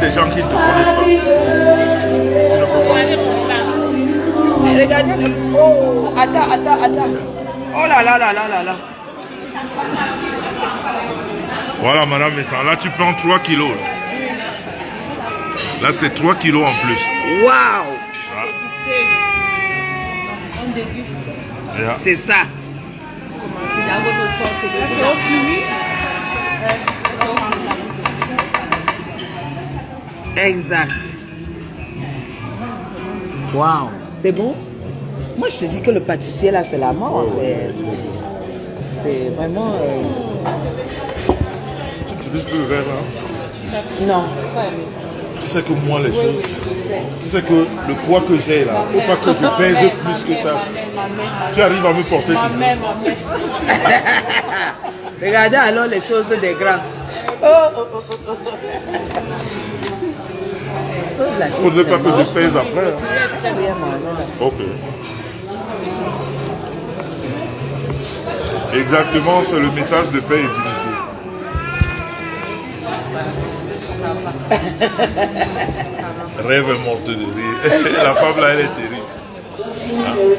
des gens qui ne te connaissent pas. Tu ne peux pas. Mais regardez le... Oh, attends. Oh là là là là là là. Voilà, madame Messan. Là, tu prends 3 kilos. Là, c'est 3 kilos en plus. Waouh. On déguste. Yeah. C'est ça. C'est dans votre sauce. C'est au cuit. Exact. Waouh. C'est bon? Moi, je te dis que le pâtissier, là, c'est la mort. C'est vraiment... Tu utilises plus le verre, hein? Non. Tu sais que moi, les choses... Tu sais que le poids que j'ai, là, il ne faut pas que je pèse plus que ça. Tu arrives à me porter tout. Regardez alors les choses des grands. Il ne faudrait pas que je pèse après. Hein. Très bien, Ok. Exactement, c'est le message de paix et d'unité. Rêve est morte de rire. La femme là, elle est terrible.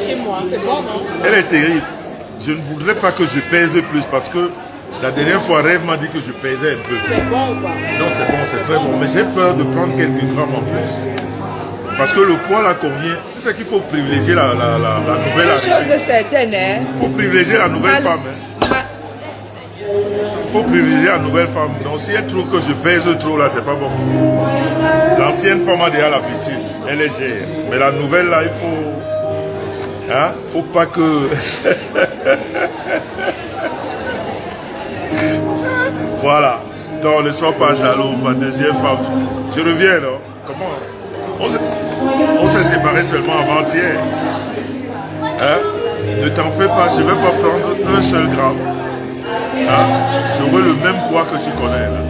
Et moi, c'est bon, non? Elle est terrible. Je ne voudrais pas que je pèse plus parce que la dernière fois, Rêve m'a dit que je pesais un peu. C'est bon ou pas? Non, c'est bon, c'est très bon. Mais j'ai peur de prendre quelques grammes en plus. Parce que le poids là convient. Tu sais qu'il faut privilégier la nouvelle Une chose arrivée. certaine, hein. Il faut privilégier la nouvelle femme. Hein. Il faut privilégier la nouvelle femme. Donc si elle trouve que je pèse trop là, c'est pas bon. L'ancienne femme a déjà l'habitude. Elle est légère. Mais la nouvelle là, il faut... Hein? Faut pas que... Voilà. Donc ne sois pas jaloux, ma deuxième femme. Je reviens, non? Comment? On s'est séparés seulement avant-hier. Hein? Ne t'en fais pas, je ne vais pas prendre un seul gramme. Hein? J'aurai le même poids que tu connais là.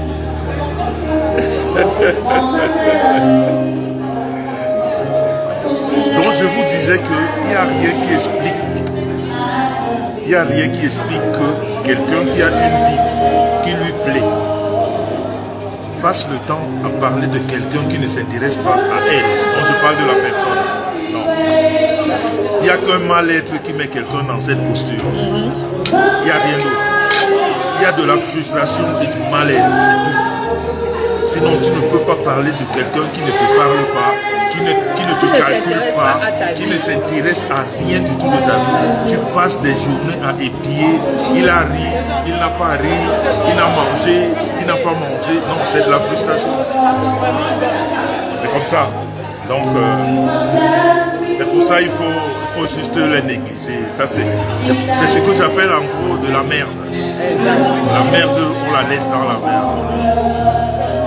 Donc je vous disais qu'il n'y a rien qui explique. Il n'y a rien qui explique que quelqu'un qui a une vie qui lui plaît passe le temps à parler de quelqu'un qui ne s'intéresse pas à elle. Quand je parle de la personne. Non. Il n'y a qu'un mal-être qui met quelqu'un dans cette posture. Il n'y a rien d'autre. Il y a de la frustration et du mal-être, c'est tout. Sinon, tu ne peux pas parler de quelqu'un qui ne te parle pas, qui ne te calcule pas, qui ne s'intéresse à rien du tout de ta vie. Tu passes des journées à épier, il a ri, il n'a pas ri, il a mangé, il n'a pas mangé. Non, c'est de la frustration. C'est comme ça. Donc, c'est pour ça qu'il faut juste les négliger. Ça, c'est ce que j'appelle en gros de la merde. La merde, on la laisse dans la merde.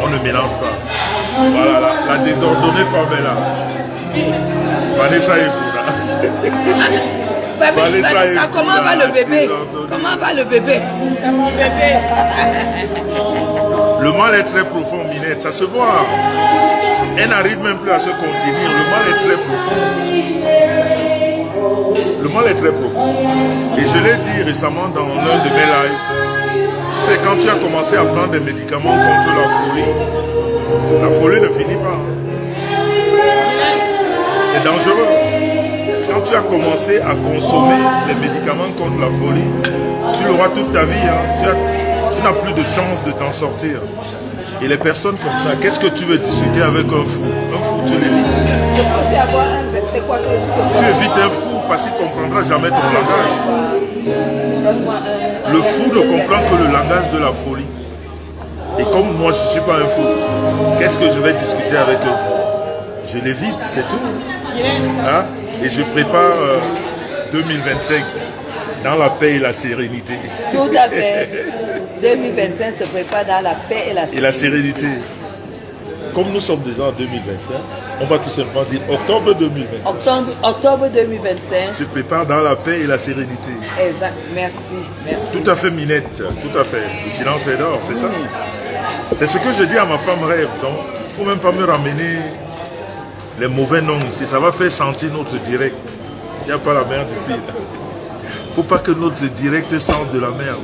On ne mélange pas. Voilà, la désordonnée femme est là. Vanessa est fou là. Vanessa, comment va le bébé? Comment va le bébé? Mon bébé. Le mal est très profond, Minette, ça se voit. Elle n'arrive même plus à se contenir. Le mal est très profond. Le mal est très profond. Et je l'ai dit récemment dans l'un de mes lives. Tu sais, quand tu as commencé à prendre des médicaments contre la folie ne finit pas. C'est dangereux. Quand tu as commencé à consommer les médicaments contre la folie, tu l'auras toute ta vie. Hein. Tu n'as plus de chance de t'en sortir. Et les personnes comme ça, qu'est-ce que tu veux discuter avec un fou? Un fou, tu l'évites. Je pensais avoir c'est quoi que tu évites un fou parce qu'il ne comprendra jamais ton langage. Le fou ne comprend que le langage de la folie. Et comme moi, je ne suis pas un fou, qu'est-ce que je vais discuter avec un fou? Je l'évite, c'est tout. Hein? Et je prépare 2025 dans la paix et la sérénité. Tout à fait. 2025 se prépare dans la paix et la sérénité. Et la sérénité. Comme nous sommes déjà en 2025, on va tout simplement dire octobre 2025. Octobre 2025. Se prépare dans la paix et la sérénité. Exact. Merci. Merci. Tout à fait, Minette. Tout à fait. Le silence est d'or, c'est ça. C'est ce que je dis à ma femme Rêve. Donc, il ne faut même pas me ramener les mauvais noms ici. Ça va faire sentir notre direct. Il n'y a pas la merde ici. Il ne faut pas que notre direct sente de la merde.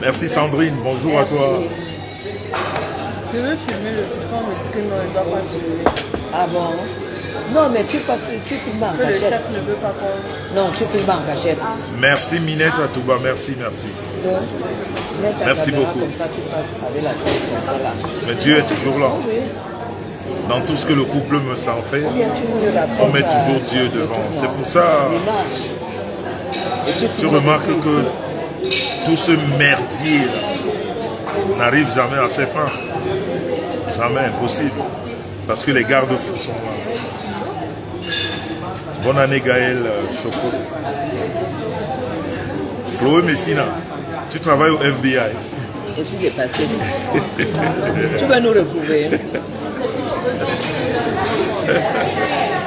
Merci Sandrine. Bonjour. Merci à toi. Je veux filmer le bouffon, on me dit que non, il ne doit pas filmer. Ah bon? Non, mais tu filmes en Que le cachette. chef ne veut pas qu'on... Non, tu filmes en cachette. Merci Minette Atouba, merci, merci. Donc, mets ta Merci caméra beaucoup. Comme ça, tu passes avec la tête comme ça là. Mais Dieu est toujours là. Oui. Dans tout ce que le couple me s'en fait, Ou bien tu ouvres la on porte met à- toujours Dieu devant. C'est pour ça, l'image. Et tu filmes remarques ici. que tout ce merdier là n'arrive jamais à ses fins. Jamais, impossible. Parce que les garde-fous sont là. Bonne année Gaël Choco. Chloé Messina, tu travailles au FBI. Je suis dépassé. Tu vas nous retrouver.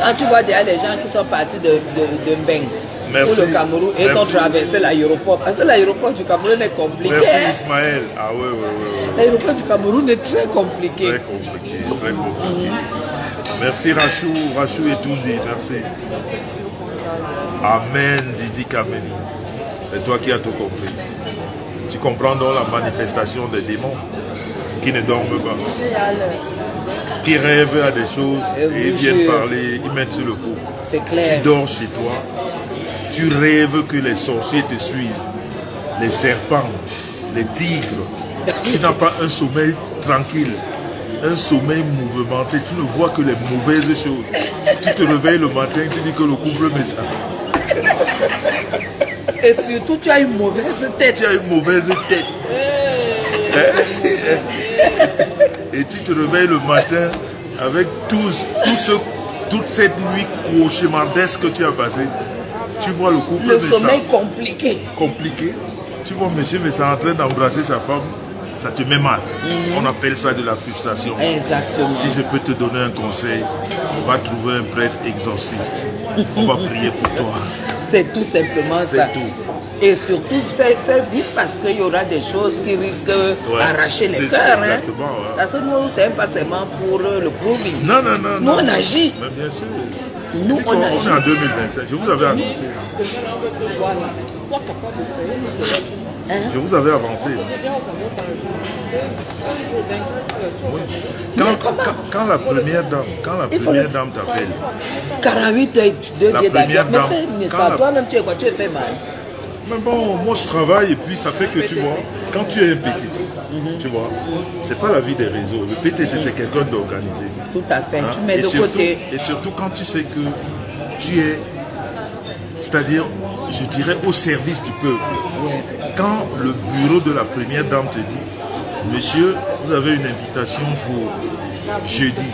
Quand tu vois derrière les gens qui sont partis de Mbeng Merci. pour le Cameroun et ils ont Merci. traversé l'aéroport. Parce que l'aéroport du Cameroun est compliqué. Merci hein. Ismaël. Ah ouais, ouais, ouais. L'aéroport du Cameroun est très compliqué. Très compliqué, très compliqué. Merci Rachou, Rachou et tout dit, merci. Amen Didi Kameni. C'est toi qui as tout compris. Tu comprends donc la manifestation des démons qui ne dorment pas, qui rêvent à des choses Et et vous viennent jure. parler, ils mettent sur le coup. C'est Tu clair. dors chez toi, tu rêves que les sorciers te suivent, les serpents, les tigres. Tu n'as pas un sommeil tranquille, un sommeil mouvementé. Tu ne vois que les mauvaises choses. Tu te réveilles le matin, tu dis que le couple met ça. Et surtout, tu as une mauvaise tête. Tu as une mauvaise tête. Et tu te réveilles le matin avec toute cette nuit cauchemardesque que tu as passée. Tu vois le couple Le Messa sommeil compliqué. compliqué. Tu vois monsieur Messa en train d'embrasser sa femme, ça te met mal. On appelle ça de la frustration. Exactement. Si je peux te donner un conseil, on va trouver un prêtre exorciste. On va prier pour toi. C'est tout simplement C'est ça. tout. Et surtout, faire vite parce qu'il y aura des choses qui risquent d'arracher les c'est cœurs. ça, Hein. exactement, ouais. Parce que nous, c'est pas seulement pour le proving. Non, non, non. Nous, non. on agit. Mais bien sûr. Nous, Dis on qu'on- agit. est en 2025. Je vous avais annoncé. Je vous avais avancé. Oui. Quand la première dame t'appelle, 48 heures, tu La deviens première d'avion. Mais dame, c'est quand ça, la- toi-même, tu es quoi? Tu es fait mal. mais bon, moi je travaille et puis ça fait que tu vois, quand tu es un PTT, tu vois, c'est pas la vie des réseaux. Le PTT c'est quelqu'un d'organisé. Tout à fait. Hein. Tu mets de côté. Et surtout quand tu sais que tu es, c'est-à-dire, je dirais, au service du peuple. Quand le bureau de la première dame te dit, monsieur, vous avez une invitation pour jeudi.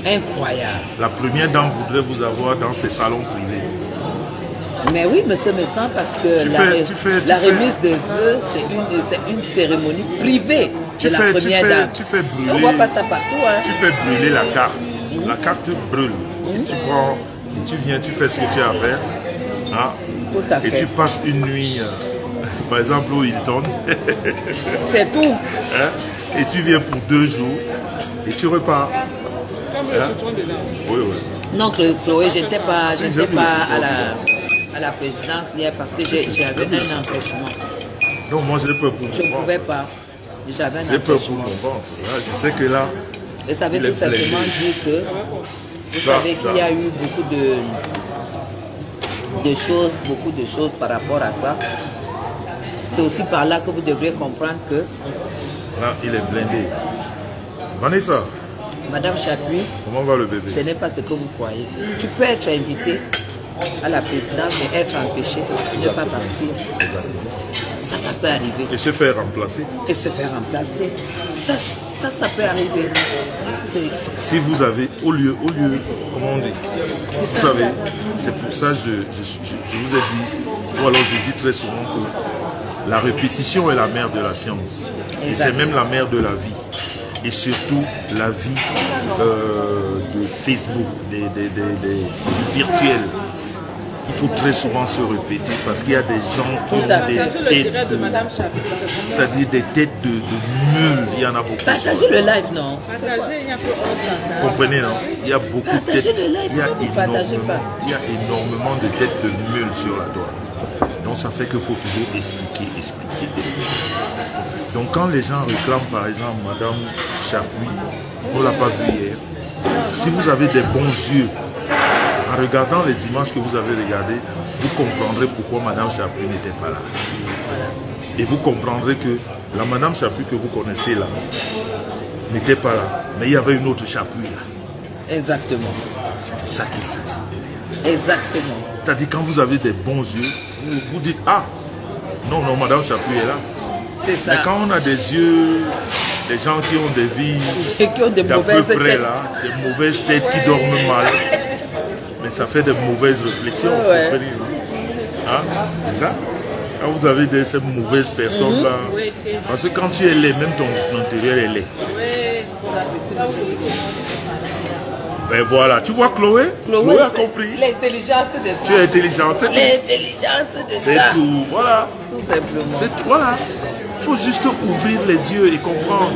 Incroyable. La première dame voudrait vous avoir dans ses salons privés. Mais oui, monsieur Messan, parce que Tu la, fais- la tu fais- remise de vœux, c'est une cérémonie privée de la première dame. Tu fais On brûler. voit pas ça partout. Hein. Tu fais brûler la carte. La carte brûle. Et tu prends, et tu viens, tu fais ce que tu as à faire. Hein, Tout à et fait. tu passes une nuit, par exemple au Hilton, C'est tout. hein, et tu viens pour 2 jours, et tu repars. Comme le citron dedans. Oui, oui. Non, Chloé, je n'étais pas, Si, j'étais j'aime le pas citron. à la présidence hier parce que j'avais un empêchement. Donc moi j'ai peur pour Je ne mon pouvais ventre. pas. J'avais un J'ai peur pour empêchement. mon ventre. Là, je sais que là, Et ça veut Il est tout simplement blindé. dire que vous Ça, savez ça. qu'il y a eu beaucoup de choses par rapport à ça. C'est aussi par là que vous devriez comprendre que là, il est blindé. Vanessa, Madame Chapuis, comment va le bébé? ce n'est pas ce que vous croyez. Tu peux être invité à la présidence et être empêché de ne pas partir. Ça peut arriver. Et se faire remplacer. Et se faire remplacer. Ça peut arriver. Si vous avez, au lieu, comment on dit, C'est vous ça. savez, c'est pour ça que je vous ai dit, ou alors je dis très souvent que la répétition est la mère de la science. Et c'est Exact. même la mère de la vie. Et surtout la vie de Facebook, du virtuel. Il faut très souvent se répéter parce qu'il y a des gens qui Tout à ont fait. des Partagez le têtes direct de Madame Chapuis. c'est-à-dire des têtes de mules. Il y en a beaucoup. Partagez le live, non? Partagez, il y a un peu hors Vous standard. comprenez, non? Il y a beaucoup de Partagez têtes. le live, Il y a vous ne partagez pas. il y a énormément de têtes de mules sur la toile. Donc ça fait qu'il faut toujours expliquer. Donc quand les gens réclament par exemple Madame Chapuis, on ne l'a pas vu hier. Si vous avez des bons yeux, en regardant les images que vous avez regardées, vous comprendrez pourquoi Madame Chapuis n'était pas là. Et vous comprendrez que la Madame Chapuis que vous connaissez là n'était pas là. Mais il y avait une autre Chapuis là. Exactement. C'est de ça qu'il s'agit. Exactement. C'est-à-dire quand vous avez des bons yeux, vous dites « Ah, non, Madame Chapuis est là ». C'est ça. Mais quand on a des yeux, des gens qui ont des vies Et qui ont des d'à mauvaises peu près têtes. là, des mauvaises têtes qui dorment mal, mais ça fait de mauvaises réflexions. Ouais. Faut prévenir, hein? C'est ça? Quand vous avez ces mauvaises personnes là, parce que quand tu es laid, même ton intérieur est laid. Ben voilà, tu vois Chloé a compris. L'intelligence de ça. Tu es intelligente, c'est tout. L'intelligence de C'est ça. tout, voilà. Tout simplement. Voilà. Il faut juste ouvrir les yeux et comprendre.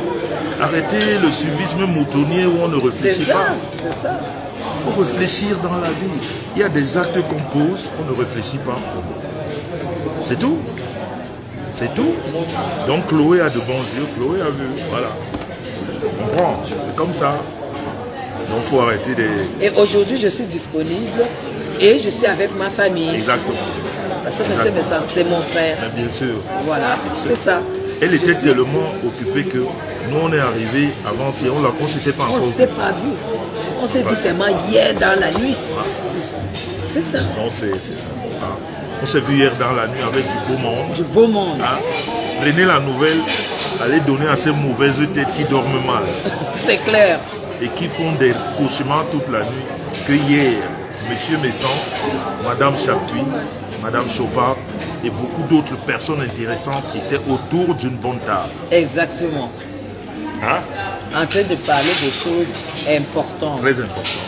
Arrêter le suivisme moutonnier où on ne C'est réfléchit ça. pas. C'est ça. Il faut réfléchir dans la vie. Il y a des actes qu'on pose, on ne réfléchit pas. C'est tout. C'est tout. Donc Chloé a de bons yeux, Chloé a vu. Voilà. On comprend. C'est comme ça. Donc il faut arrêter des... Et aujourd'hui, je suis disponible et je suis avec ma famille. Exactement. Parce que M. Messant, c'est mon frère. Mais bien sûr. Voilà, c'est ça. Elle était tellement occupée que nous on est arrivés avant-hier, on ne s'était pas On encore ne s'est pas vu. On s'est vu seulement hier dans la nuit. C'est ça. Non, c'est ça. Ah. On s'est vu hier dans la nuit avec du beau monde. Du beau monde. Ah. Prenez la nouvelle, allez donner à ces mauvaises têtes qui dorment mal C'est clair. et qui font des cauchemars toute la nuit. Que hier, M. Messon, Mme Chapuis, Mme Chopard et beaucoup d'autres personnes intéressantes étaient autour d'une bonne table. Exactement. Hein? En train de parler de choses importantes. Très important.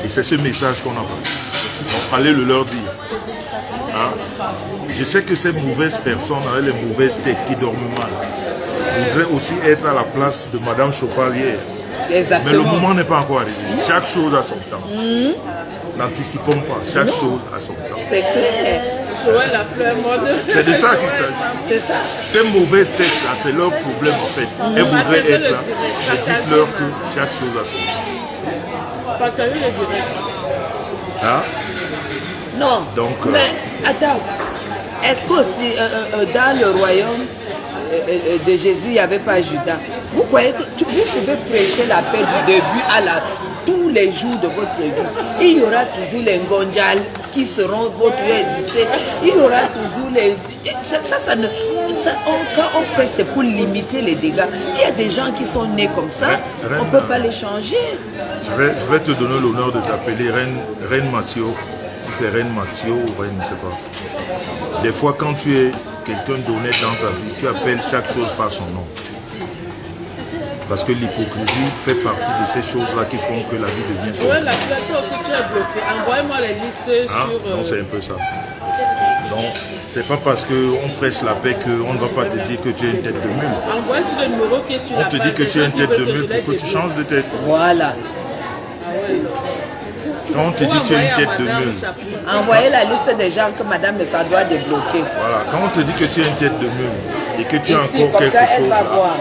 Et c'est ce message qu'on a passé. Donc allez le leur dire. Hein? Je sais que ces mauvaises personnes avec les mauvaises têtes qui dorment mal voudraient aussi être à la place de Mme Chopard hier. Mais le Exactement. moment n'est pas encore arrivé. Chaque chose a son temps. N'anticipons pas. Chaque chose a son temps. C'est clair. Joël la fleur mode. C'est de ça qu'il s'agit. C'est ça. Ces mauvaises têtes-là, c'est leur problème en fait. Elles voudraient être là. Mais dites-leur que chaque chose a son temps. Partagez le direct. Hein? Non. Donc, mais attends. Est-ce qu'aussi dans le royaume de Jésus, il n'y avait pas Judas? Vous croyez que vous pouvez prêcher la paix du début à tous les jours de votre vie. Il y aura toujours les Ngonjal qui seront votre exister. Il y aura toujours les... quand on presse, c'est pour limiter les dégâts. Il y a des gens qui sont nés comme ça. On ne peut pas les changer. Je vais te donner l'honneur de t'appeler Reine Mathieu. Si c'est Reine Mathieu ou Reine, je ne sais pas. Des fois, quand tu es quelqu'un d'honnête dans ta vie, tu appelles chaque chose par son nom. Parce que l'hypocrisie fait partie de ces choses-là qui font que la vie devient sombre. Ouais, la toi aussi, tu es bloqué. Envoyez-moi les listes sur... Non, c'est un peu ça. Donc, c'est pas parce qu'on prêche la paix qu'on ne va pas te dire que tu es une tête de mule. Envoyez sur le numéro qui est sur la On page. te dit que tu es une tête de mule pour que tu changes de tête. Voilà. Quand on te dit que tu es une tête de mule, Envoyez la liste des gens que madame ça doit débloquer. voilà, quand on te dit que tu es une tête de mule et que tu as Ici, encore comme quelque ça, elle chose va là, voir.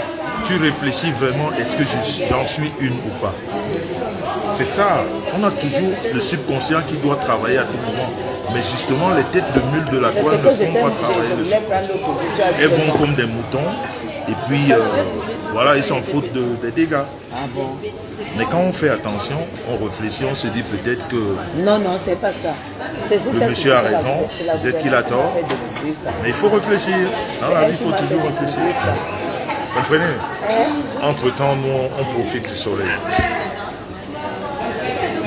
tu réfléchis vraiment, est-ce que j'en suis une ou pas? C'est ça, on a toujours le subconscient qui doit travailler à tout moment. Mais justement, les têtes de mule de la C'est toile ce ne que font pas travailler je le voulais subconscient. prendre l'autre bout. Tu as dit Elles que vont non. comme des moutons et puis voilà, ils s'en foutent des dégâts. Ah bon? Mais quand on fait attention, on réfléchit, on se dit peut-être que Non, non, c'est pas ça. Le monsieur a raison, peut-être qu'il a tort. Mais il faut réfléchir. Dans la vie, il faut toujours réfléchir. Comprenez? Entre-temps, nous, on profite du soleil.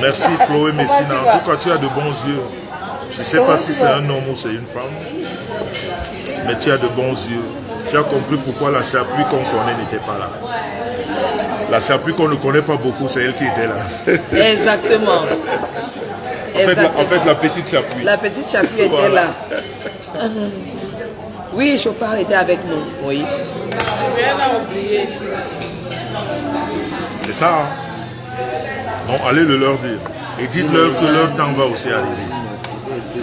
Merci Chloé Messina. En tout cas, tu as de bons yeux. Je ne sais pas si c'est un homme ou c'est une femme. Mais tu as de bons yeux. Tu as compris pourquoi la Chapuis qu'on connaît n'était pas là. La Chapuis qu'on ne connaît pas beaucoup, c'est elle qui était là. Exactement. En fait, la petite Chapuis. La petite Chapuis était Voilà. là. Oui, Chopard était avec nous. Oui. Rien à oublier. C'est ça. Hein? Donc allez le leur dire. Et dites-leur que leur temps va aussi arriver.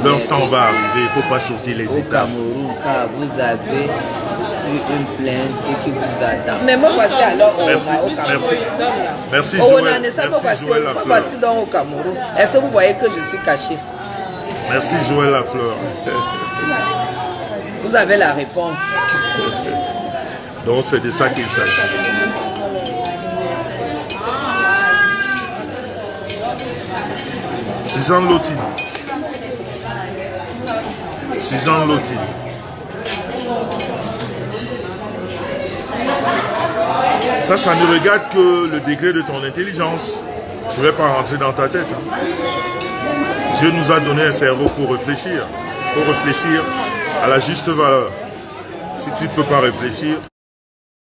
Leur temps va arriver, il ne faut pas sauter les Au étapes. Cameroun, car vous avez une plainte et qui vous attend. Mais moi, voici alors au Merci, Cameroun. merci. Merci Oh, Joël, merci Joël Lafleur. voici donc au Cameroun. Est-ce que vous voyez que je suis caché? Merci Joël Lafleur. Vous avez la réponse. Donc c'est de ça qu'il s'agit. Suzanne Lotine. Suzanne Lotine. Ça ne regarde que le degré de ton intelligence. Je ne vais pas rentrer dans ta tête. Hein. Dieu nous a donné un cerveau pour réfléchir. Il faut réfléchir à la juste valeur. Si tu ne peux pas réfléchir,